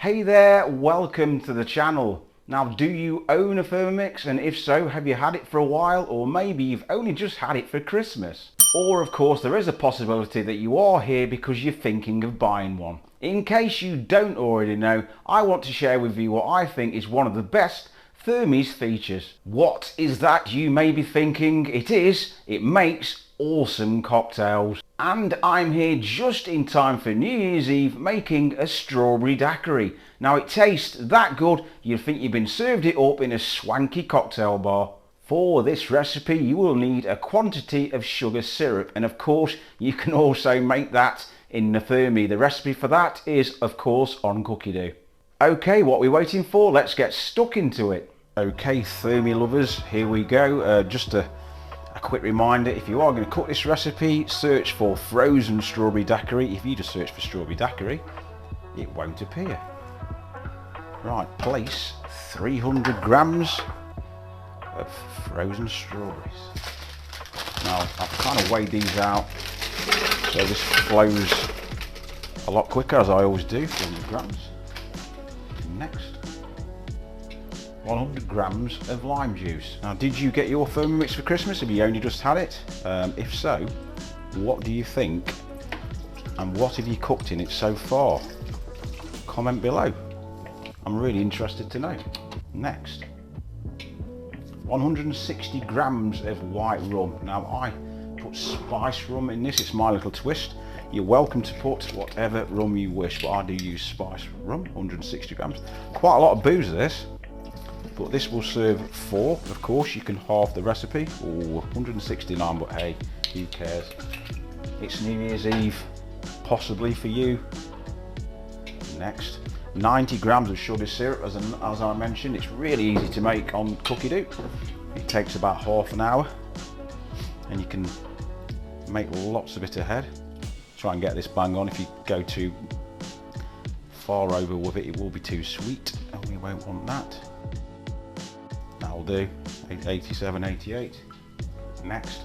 Hey there, welcome to the channel. Now, do you own a Thermomix? And if so, have you had it for a while? Or maybe you've only just had it for Christmas? Or of course, there is a possibility that you are here because you're thinking of buying one. In case you don't already know, I want to share with you what I think is one of the best Thermie's features. What is that, you may be thinking? It makes awesome cocktails. And I'm here just in time for New Year's Eve making a strawberry daiquiri. Now it tastes that good you'd think you've been served it up in a swanky cocktail bar. For this recipe you will need a quantity of sugar syrup, and of course you can also make that in the Thermie. The recipe for that is of course on Cookie Dough. Okay, what are we waiting for? Let's get stuck into it. Okay, Thermie lovers, here we go. Just a quick reminder, if you are going to cook this recipe, search for frozen strawberry daiquiri. If you just search for strawberry daiquiri, it won't appear. Right, place 300 grams of frozen strawberries. Now, I've kind of weighed these out so this flows a lot quicker, as I always do. 300 grams. Next, 100 grams of lime juice. Now, did you get your Thermomix for Christmas? Have you only just had it? If so, what do you think? And what have you cooked in it so far? Comment below. I'm really interested to know. Next, 160 grams of white rum. Now, I put spice rum in this. It's my little twist. You're welcome to put whatever rum you wish, but I do use spice rum, 160 grams. Quite a lot of booze, this. But this will serve 4. Of course, you can halve the recipe. Or 169, but hey, who cares? It's New Year's Eve, possibly for you. Next, 90 grams of sugar syrup. As I mentioned, it's really easy to make on Cookie Dough. It takes about half an hour, and you can make lots of it ahead. Try and get this bang on. If you go too far over with it, it will be too sweet, and we won't want that. That'll do. 87, 88. Next,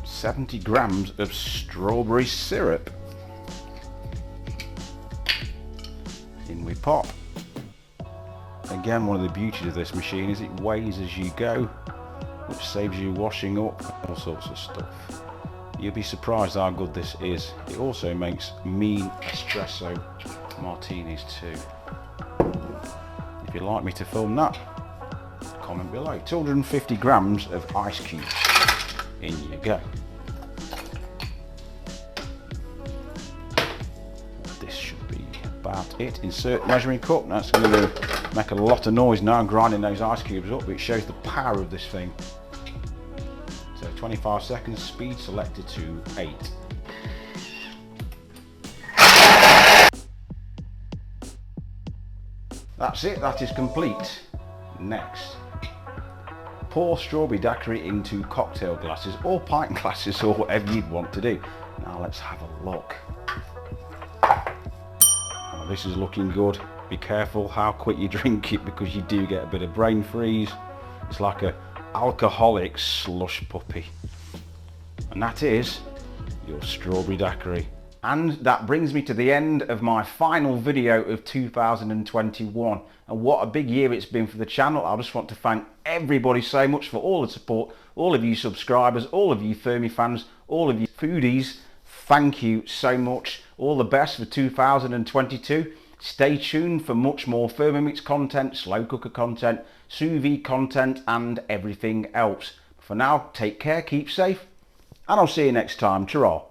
70 grams of strawberry syrup. In we pop. Again, one of the beauties of this machine is it weighs as you go, which saves you washing up, all sorts of stuff. You'll be surprised how good this is. It also makes mean espresso martinis too. If you'd like me to film that, comment below. 250 grams of ice cubes. In you go. This should be about it. Insert measuring cup. That's going to make a lot of noise now. I'm grinding those ice cubes up. It shows the power of this thing. So 25 seconds, speed selected to 8. That's it, that is complete. Next, pour strawberry daiquiri into cocktail glasses or pint glasses or whatever you'd want to do. Now let's have a look. Oh, this is looking good. Be careful how quick you drink it because you do get a bit of brain freeze. It's like a alcoholic slush puppy. And that is your strawberry daiquiri. And that brings me to the end of my final video of 2021. And what a big year it's been for the channel. I just want to thank everybody so much for all the support, all of you subscribers, all of you Thermie fans, all of you foodies. Thank you so much. All the best for 2022. Stay tuned for much more Thermomix content, slow cooker content, sous vide content and everything else. For now, take care, keep safe, and I'll see you next time. Ta-ra.